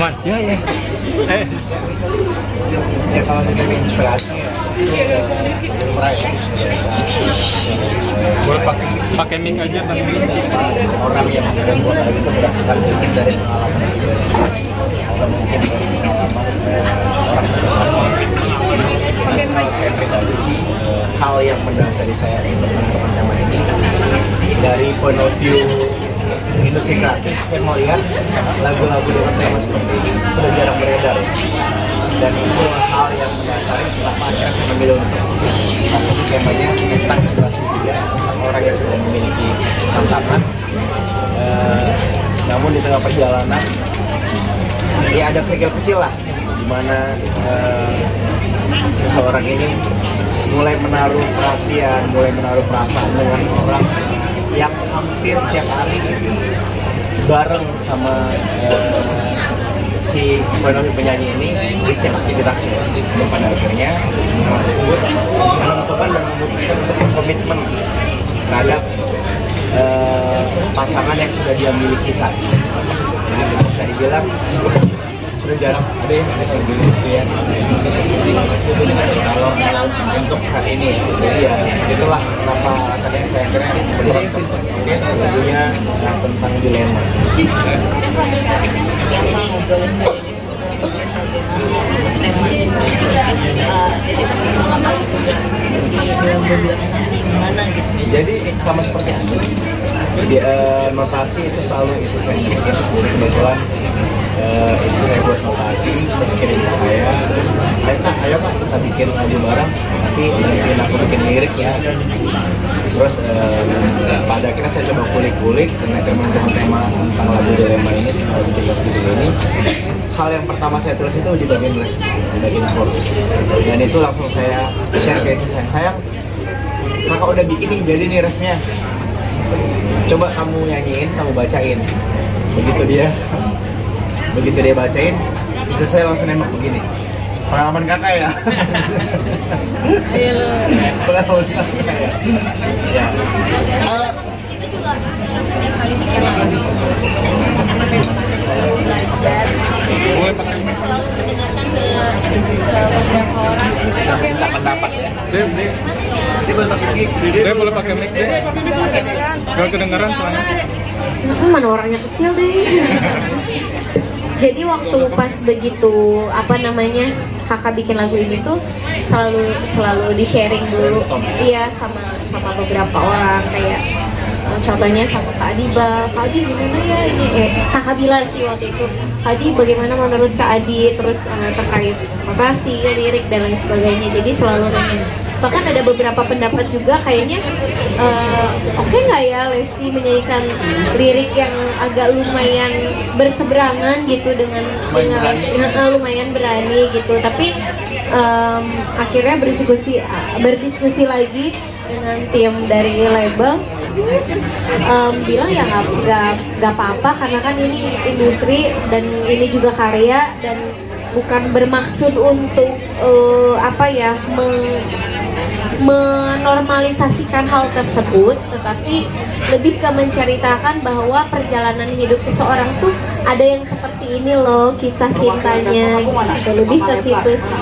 Aman? Ya ya. Ya kalau dari inspirasi ya biasa. Boleh pakai mic aja kan. Orang yang membuat hal itu berdasarkan mungkin dari pengalaman atau mungkin dari pengalaman orang kalau saya pribadi sih hal yang mendasari saya untuk menemukan tema ini dari point of view industri kreatif. Saya melihat lagu-lagu dengan tema seperti ini sudah jarang beredar, dan itu hal yang mendasari kenapa akhirnya saya memilih untuk temanya tentang generasi muda, tentang orang yang sudah memiliki pasangan, namun di tengah perjalanan ya ada kerikil kecil lah, di mana seseorang ini mulai menaruh perhatian, mulai menaruh perasaan dengan orang yang hampir setiap hari bareng sama si penyanyi ini di setiap aktivitasnya. Dan pada akhirnya orang tersebut menentukan dan memutuskan untuk berkomitmen terhadap pasangan yang sudah dia miliki saat ini. Jadi bisa dibilang sudah jarang ada yang saya pilih gitu ya. Kalau untuk saat ini, jadi ya itulah kenapa alasannya saya kira berkonten. Oke, lagunya tentang dilema. Jadi sama seperti itu. Jadi notasi itu selalu isi saya bikin. Kebetulan isi saya buat notasi, terus kirim ke saya, terus ayo kak kita bikin lagu bareng, tapi bikin aku bikin lirik ya. Terus pada akhirnya saya coba kulik-kulik dan akhirnya menemukan tema tentang lagu dilema ini, lagu cinta segitiga ini. Hal yang pertama saya tulis itu di bagian lyrics, di bagian chorus, dan itu langsung saya share ke isi saya. Sayang, kakak udah bikin nih, jadi nih refnya, coba kamu nyanyiin, kamu bacain. Begitu dia bacain, bisa saya langsung nembak begini. Pengalaman kakak ya? Iya loh. Pengalaman kakak ya? Ya. Kita juga setiap kali bikin lagu karena memang kita belajar. Saya selalu mendengarkan ke beberapa orang. Minta pendapat ya. Dia boleh pakai mic deh. Gak kedengeran soalnya. Aku mana orangnya kecil deh. Jadi waktu pas begitu kakak bikin lagu ini tuh selalu di sharing dulu, iya sama beberapa orang, kayak contohnya sama Kak Adiba, Kak Adi gimana ya ini, kakak bilang sih waktu itu, Kak Adi bagaimana menurut Kak Adi, terus terkait notasi, lirik dan lain sebagainya, jadi selalu nanya. Bahkan ada beberapa pendapat juga kayaknya oke nggak ya Lesti menyanyikan lirik yang agak lumayan berseberangan gitu dengan lumayan berani gitu, tapi akhirnya berdiskusi lagi dengan tim dari label, bilang ya nggak apa-apa karena kan ini industri dan ini juga karya dan bukan bermaksud untuk menormalisasikan hal tersebut, tetapi lebih ke menceritakan bahwa perjalanan hidup seseorang tuh ada yang seperti ini loh kisah cintanya gitu, lebih ke situ sih.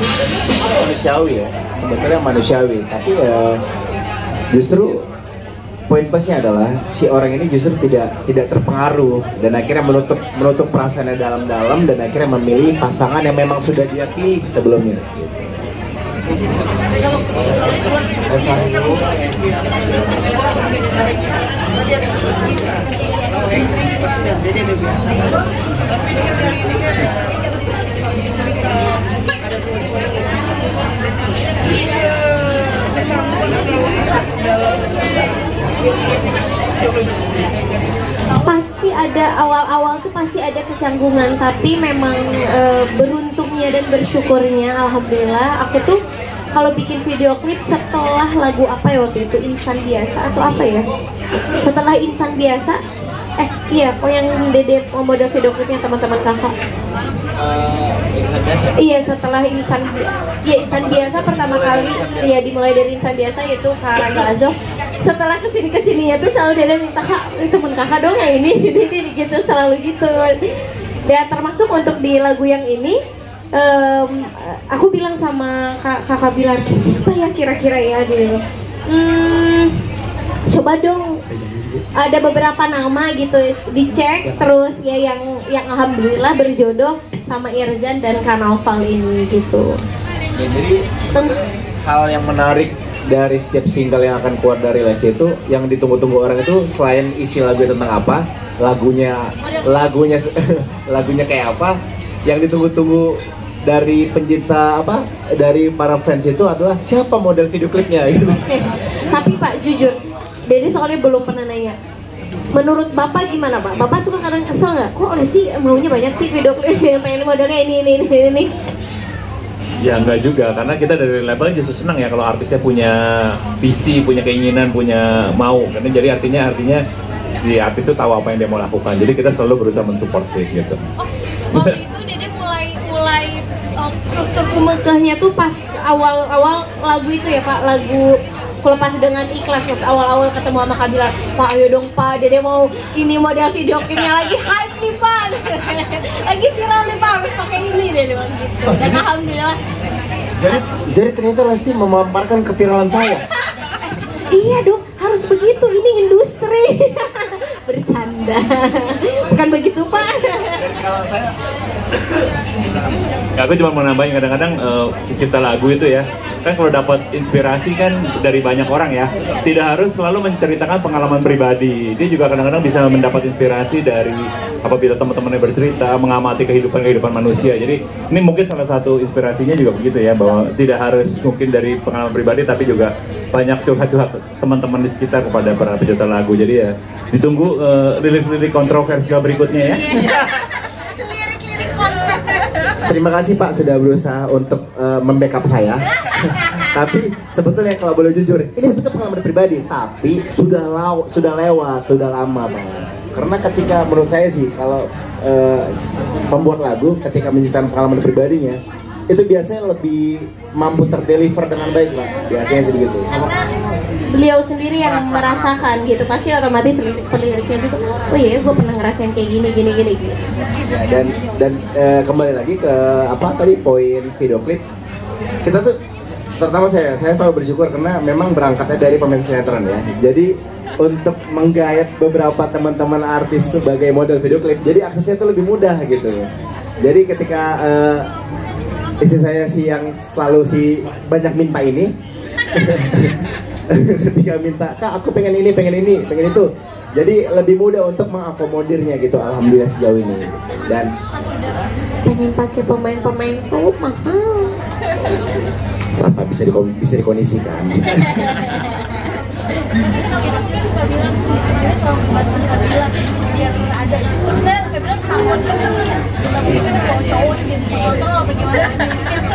Manusiawi ya, sebetulnya manusiawi, tapi justru poin plusnya adalah si orang ini justru tidak terpengaruh dan akhirnya menutup perasaannya dalam-dalam dan akhirnya memilih pasangan yang memang sudah dia pilih sebelumnya. Pasti ada awal-awal tuh pasti ada kecanggungan, tapi memang beruntungnya dan bersyukurnya alhamdulillah aku tuh kalau bikin video klip setelah lagu apa ya waktu itu, Insan Biasa atau apa ya, setelah Insan Biasa iya kok yang Dede model video klipnya teman-teman kakak. Insan Biasa? Iya setelah Insan Biasa pertama kali ya dimulai dari Insan Biasa yaitu Kak Raga Azov. Setelah kesini ya tuh selalu Dede minta, Kak temen kakak dong yang ini gitu, selalu gitu. Dan termasuk untuk di lagu yang ini, aku bilang sama kakak Bilar, siapa ya kira-kira ya gitu. Coba dong, ada beberapa nama gitu, dicek terus ya yang alhamdulillah berjodoh sama Irzan dan Kanaval ini gitu. Ya, jadi hal yang menarik dari setiap single yang akan keluar dari Lesti itu, yang ditunggu-tunggu orang itu selain isi lagu tentang apa, lagunya kayak apa, yang ditunggu-tunggu dari pencinta apa, dari para fans itu adalah siapa model video klipnya gitu. Tapi Pak jujur, Dede soalnya belum pernah nanya. Menurut Bapak gimana Pak? Bapak suka kadang kesel nggak? Kok Lesti maunya banyak sih video klip yang pengen modelnya ini? Ya enggak juga, karena kita dari label justru senang ya kalau artisnya punya visi, punya keinginan, punya mau. Karena jadi artinya si artis itu tahu apa yang dia mau lakukan. Jadi kita selalu berusaha mensupport gitu. Waktu itu Dede mulai kekeh-kekehnya tuh pas awal lagu itu ya Pak, lagu Kulepas Dengan Ikhlas, pas awal-awal ketemu sama Kak Bilar, Pak ayo dong Pak, Dede mau ini model video klipnya lagi hype nih Pak, lagi viral nih Pak, harus pakai ini Dede bilang gitu. Dan alhamdulillah. Jadi ternyata Lesti memaparkan keviralan saya. Iya dong, harus begitu, ini industri. Bercanda, bukan begitu Pak. Dan kalau saya Aku cuma mau nambahin, kadang-kadang cipta lagu itu ya, kan kalau dapat inspirasi kan dari banyak orang ya, tidak harus selalu menceritakan pengalaman pribadi. Dia juga kadang-kadang bisa mendapat inspirasi dari apabila teman-temannya bercerita, mengamati kehidupan manusia. Jadi ini mungkin salah satu inspirasinya juga begitu ya, bahwa tidak harus mungkin dari pengalaman pribadi, tapi juga banyak curhat-curhat teman-teman di sekitar kepada para pecinta lagu. Jadi ya ditunggu lirik-lirik kontroversial berikutnya ya. terima kasih Pak sudah berusaha untuk membackup saya. Tapi sebetulnya kalau boleh jujur, ini sebetulnya pengalaman pribadi, tapi sudah lewat, sudah lama banget. Karena ketika menurut saya sih, kalau membuat lagu, ketika menyimpan pengalaman pribadinya, itu biasanya lebih mampu terdeliver dengan baik Pak. Biasanya sih begitu. Beliau sendiri yang merasakan gitu, pasti otomatis liriknya juga, oh iya gue pernah ngerasain kayak gini gitu. Ya, dan kembali lagi ke apa tadi, poin video klip, kita tuh pertama saya selalu bersyukur karena memang berangkatnya dari pemain sinetron ya. Jadi untuk menggayat beberapa teman-teman artis sebagai model video klip, jadi aksesnya tuh lebih mudah gitu. Jadi ketika istri saya sih yang selalu banyak minta ini, ketika minta, Kak aku pengen ini, pengen itu, jadi lebih mudah untuk mengakomodirnya gitu. Alhamdulillah sejauh ini. Dan pengen pakai pemain tuh mahal. apa bisa dikondisikan.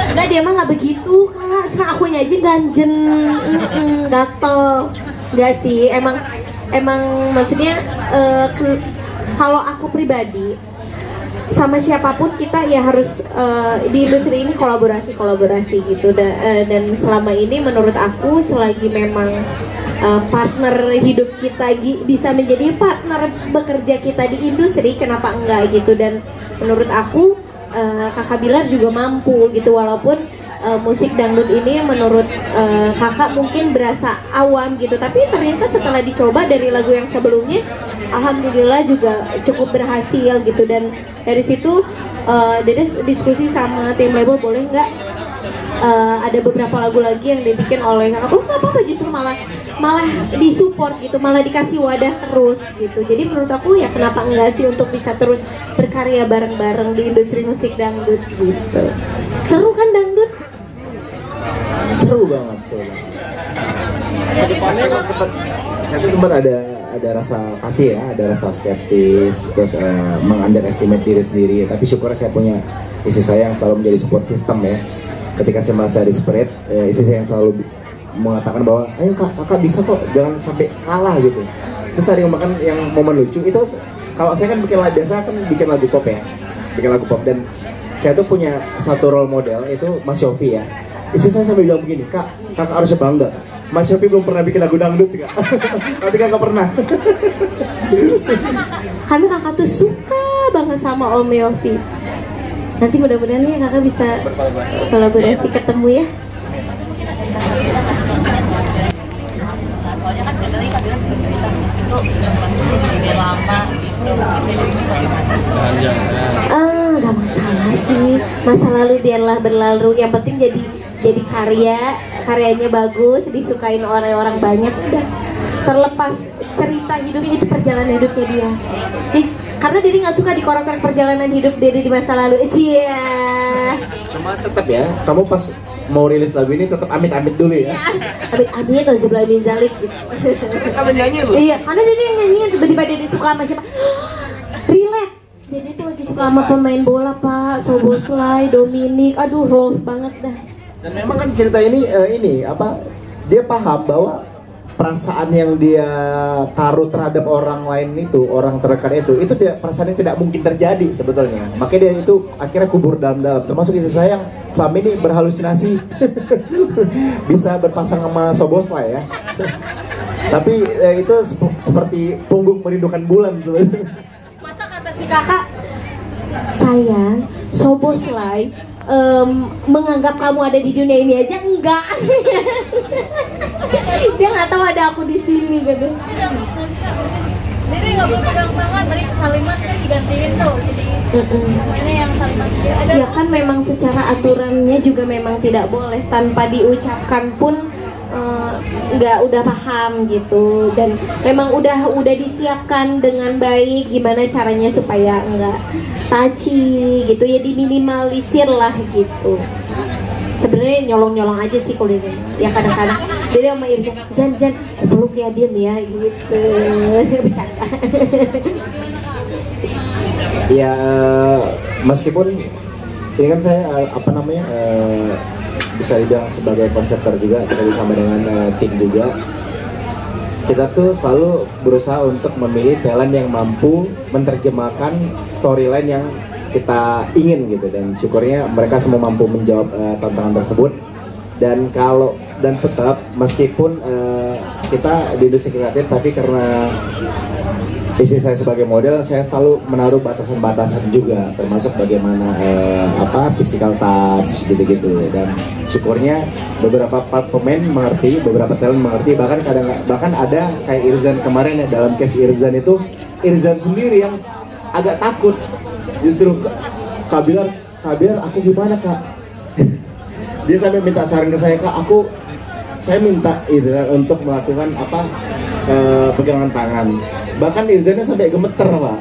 Enggak, dia mah nggak begitu Kak, cuma akunya aja ganjen, gatel. Enggak sih, emang maksudnya kalau aku pribadi sama siapapun kita ya harus di industri ini kolaborasi gitu, dan selama ini menurut aku selagi memang partner hidup kita bisa menjadi partner bekerja kita di industri, kenapa enggak gitu. Dan menurut aku Kakak Bilar juga mampu gitu, walaupun musik dangdut ini menurut kakak mungkin berasa awam gitu, tapi ternyata setelah dicoba dari lagu yang sebelumnya, alhamdulillah juga cukup berhasil gitu. Dan dari situ Dede diskusi sama tim label, boleh nggak ada beberapa lagu lagi yang dibikin oleh kakak. Oh nggak apa-apa, justru malah disupport gitu, malah dikasih wadah terus gitu. Jadi menurut aku ya kenapa enggak sih untuk bisa terus berkarya bareng-bareng di industri musik dangdut gitu. Seru kan dangdut? Seru banget. Saya tuh sempat ada rasa pasti ya, ada rasa skeptis, terus mengunderestimate diri sendiri. Tapi syukur saya punya istri saya yang selalu menjadi support system ya. Ketika saya merasa desperate, istri saya yang selalu mengatakan bahwa ayo kakak bisa kok, jangan sampai kalah gitu. Terus ada yang momen lucu itu, kalau saya kan bikin lagu pop ya, dan saya tuh punya satu role model, itu Mas Yofi ya. Istri saya sampai bilang begini, kakak harusnya bangga, Mas Yofi belum pernah bikin lagu dangdut Kak. Tapi kakak pernah. Karena kakak tuh suka banget sama Om Yofi. Nanti mudah-mudahan ya kakak bisa kolaborasi ketemu ya. Soalnya kan dari Kabila cerita itu ide lama gitu. Gak masalah sih. Masa lalu biarlah berlalu. Yang penting jadi karyanya bagus, disukain orang-orang banyak. Udah terlepas cerita hidupnya, itu perjalanan hidupnya dia. Karena Dede nggak suka dikorek-korek perjalanan hidup Dede di masa lalu. Cuma tetap ya, kamu pas mau rilis lagu ini tetap amit-amit dulu ya. Amit-amit atau sebelah bin Zalik gitu. Kamu nyanyi loh. Iya, karena Dede yang nyanyiin, tiba-tiba Dede suka sama siapa? Relate. Dede tuh lagi suka sama pemain bola Pak, Soboslai, Dominic. Aduh, love banget dah. Dan memang kan cerita ini dia paham bahwa perasaan yang dia taruh terhadap orang lain itu, orang terdekat itu tidak, perasaan yang tidak mungkin terjadi sebetulnya. Makanya dia itu akhirnya kubur dalam-dalam. Termasuk istri saya yang selama ini berhalusinasi bisa berpasang sama Soboslai ya. Tapi itu seperti punggung merindukan bulan sebenarnya. Masa kata si kakak, sayang, Soboslai menganggap kamu ada di dunia ini aja enggak. Dia nggak tahu ada aku di sini gitu. Jadi nggak boleh pegang tangan, tadi Salimat kan digantiin tuh, jadi ini yang Salimat ada. Ya kan memang secara aturannya juga memang tidak boleh, tanpa diucapkan pun nggak udah paham gitu, dan memang udah disiapkan dengan baik gimana caranya supaya nggak touchy gitu ya, diminimalisir lah gitu. Sebenarnya nyolong aja sih kalau ini ya, kadang-kadang dia sama Irza, Zan peluk ya, diem ya gitu. Bercanda. Ya meskipun ini kan saya bisa dibilang sebagai konseptor juga, kita bersama dengan tim juga. Kita tuh selalu berusaha untuk memilih talent yang mampu menerjemahkan storyline yang kita ingin gitu, dan syukurnya mereka semua mampu menjawab tantangan tersebut. Dan tetap meskipun kita di industri kreatif, tapi karena istri saya sebagai model, saya selalu menaruh batasan-batasan juga, termasuk bagaimana physical touch gitu-gitu. Dan syukurnya beberapa pemain mengerti, beberapa talent mengerti, bahkan ada kayak Irzan kemarin ya. Dalam case Irzan itu, Irzan sendiri yang agak takut. Justru Kak Bilar, aku gimana Kak? Dia sampai minta saran ke saya, Kak, saya minta Irzan untuk melakukan pegangan tangan. Bahkan Irzannya sampai gemeter Pak.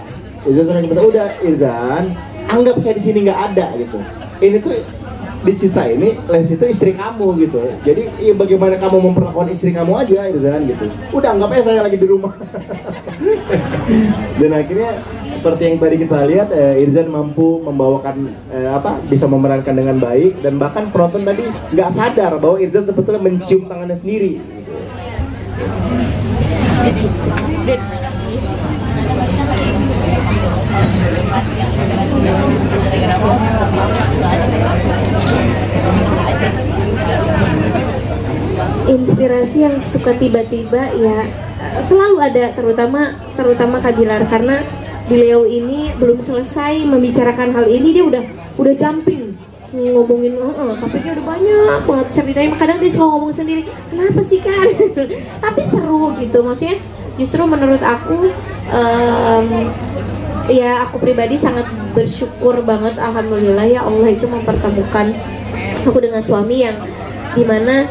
Irzan sampai gemeter, udah Irzan, anggap saya di sini nggak ada gitu. Ini tuh di Sita ini, Les itu istri kamu gitu. Jadi ya bagaimana kamu memperlakukan istri kamu aja Irzan gitu. Udah anggap aja saya lagi di rumah. Dan akhirnya seperti yang tadi kita lihat, Irzan mampu membawakan bisa memerankan dengan baik, dan bahkan penonton tadi nggak sadar bahwa Irzan sebetulnya mencium tangannya sendiri. Inspirasi yang suka tiba-tiba ya selalu ada, terutama Kak Bilar, karena beliau ini belum selesai membicarakan hal ini dia udah jumping ngomongin topiknya udah banyak banget ceritanya. Kadang dia suka ngomong sendiri, kenapa sih kan? Tapi seru gitu, maksudnya justru menurut aku ya aku pribadi sangat bersyukur banget, alhamdulillah ya Allah itu mempertemukan aku dengan suami yang dimana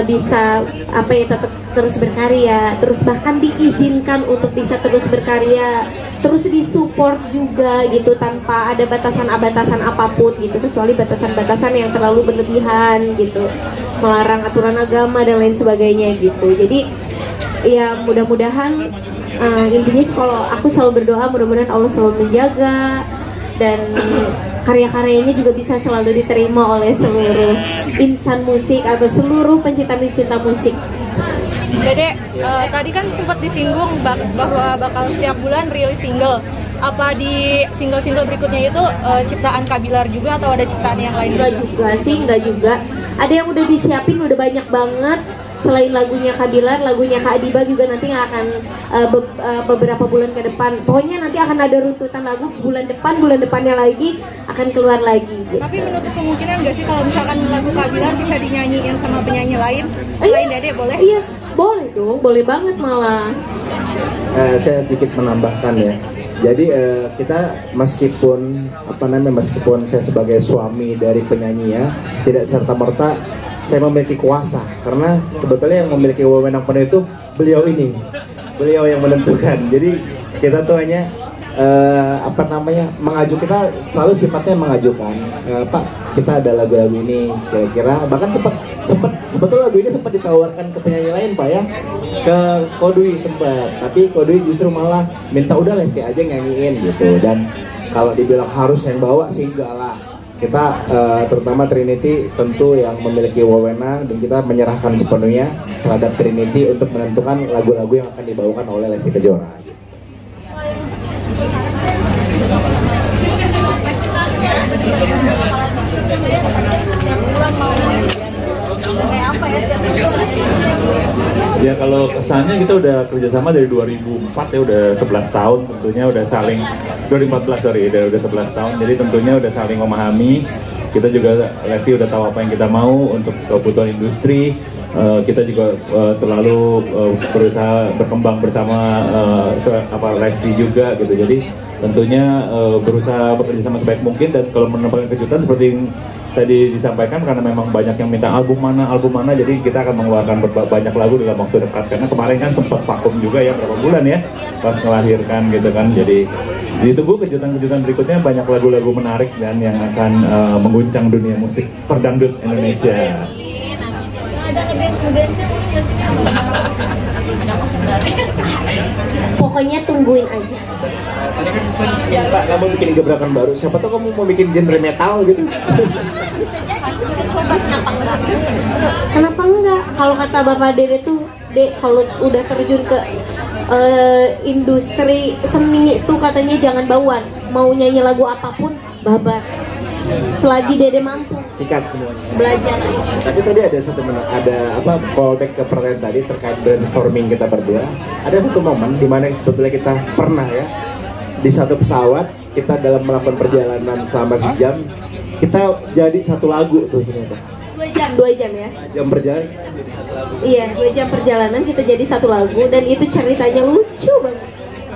bisa tetap terus berkarya, terus bahkan diizinkan untuk bisa terus berkarya, terus disupport juga gitu tanpa ada batasan apapun gitu, kecuali batasan-batasan yang terlalu berlebihan gitu, melarang aturan agama dan lain sebagainya gitu. Jadi ya mudah-mudahan intinya kalau aku selalu berdoa mudah-mudahan Allah selalu menjaga, dan karya-karyanya juga bisa selalu diterima oleh seluruh insan musik atau seluruh pencinta musik. Dede, tadi kan sempat disinggung bahwa bakal setiap bulan rilis single. Apa di single-single berikutnya itu ciptaan Kak Bilar juga atau ada ciptaan yang lain? Enggak juga. Ada yang udah disiapin, udah banyak banget. selain lagunya Kak Bilar, lagunya Kak Adiba juga nanti akan beberapa bulan ke depan. Pokoknya nanti akan ada runtutan lagu bulan depannya lagi akan keluar lagi. Gitu. Tapi menutup kemungkinan nggak sih kalau misalkan lagu Kak Bilar bisa dinyanyiin sama penyanyi lain selain Dede, boleh? Iya, boleh dong, boleh banget malah. Saya sedikit menambahkan ya. Jadi kita meskipun saya sebagai suami dari penyanyi ya, tidak serta merta saya memiliki kuasa, karena sebetulnya yang memiliki wewenang penuh itu beliau yang menentukan. Jadi kita tuh hanya kita selalu sifatnya mengajukan, Pak, kita ada lagu-lagu ini kira-kira, bahkan sebetulnya lagu ini sempat ditawarkan ke penyanyi lain Pak ya, ke Kodwi sempat, tapi Kodwi justru malah minta udah Lesti aja nyanyiin gitu. Dan kalau dibilang harus yang bawa sih enggak lah, kita terutama Trinity tentu yang memiliki wewenang, dan kita menyerahkan sepenuhnya terhadap Trinity untuk menentukan lagu-lagu yang akan dibawakan oleh Lesti Kejora. Ya kalau kesannya kita udah kerjasama dari 2004 ya, udah 11 tahun tentunya, udah saling 2014 udah 11 tahun, jadi tentunya udah saling memahami. Kita juga Lesti udah tahu apa yang kita mau untuk kebutuhan industri. Kita juga selalu berusaha berkembang bersama Lesti juga gitu. Jadi tentunya berusaha bekerja sama sebaik mungkin, dan kalau mendapatkan kejutan seperti yang tadi disampaikan, karena memang banyak yang minta album mana, jadi kita akan mengeluarkan banyak lagu dalam waktu dekat. Karena kemarin kan sempat vakum juga ya berapa bulan ya pas melahirkan gitu kan. Jadi ditunggu kejutan-kejutan berikutnya, banyak lagu-lagu menarik dan yang akan mengguncang dunia musik perdangdut Indonesia. Pokoknya tungguin aja. Tadi kan fans minta kamu bikin gebrakan baru, siapa tahu kamu mau bikin genre metal gitu. Bisa jadi, kita coba, kenapa enggak? Kalau kata Bapak Dede tuh, kalau udah terjun ke industri seni itu katanya jangan bauan, mau nyanyi lagu apapun babat. Selagi Dede mampu, Sikat semuanya. belajar. Tapi tadi ada callback ke pertanyaan tadi terkait brainstorming kita berdua. Ada satu momen di mana sebetulnya kita pernah ya, di satu pesawat kita dalam melakukan perjalanan selama sejam, kita jadi satu lagu tuh ternyata. 2 jam ya? Jam perjalanan jadi satu lagu. Iya, 2 jam perjalanan kita jadi satu lagu, dan itu ceritanya lucu banget.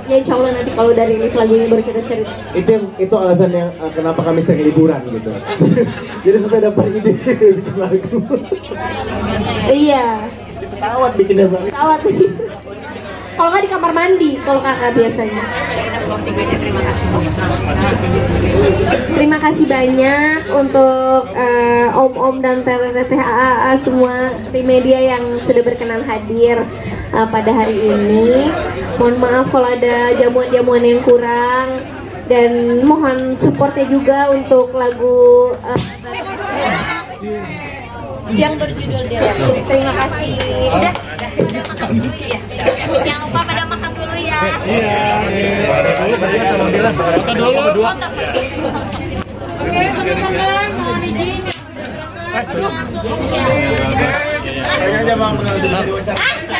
Ya insya Allah nanti kalau dari rilis lagunya baru kita cerita. Itu alasan yang kenapa kami sering liburan gitu. Jadi supaya dapat ide bikin lagu. Iya. Di pesawat bikinnya sendiri. Pesawat. Kalau nggak di kamar mandi, kalau kakak biasanya. Terima kasih banyak untuk om-om dan teteh AAA semua tim media yang sudah berkenan hadir pada hari ini. Mohon maaf kalau ada jamuan-jamuan yang kurang, dan mohon supportnya juga untuk lagu yang berjudul Dede. Terima kasih. Udah makan dulu ya. Jangan lupa pada makan dulu ya. Iya. Makan dulu berdua. Oke, teman-teman, mohon izin. Kayaknya Bang, udah bisa diwawancara.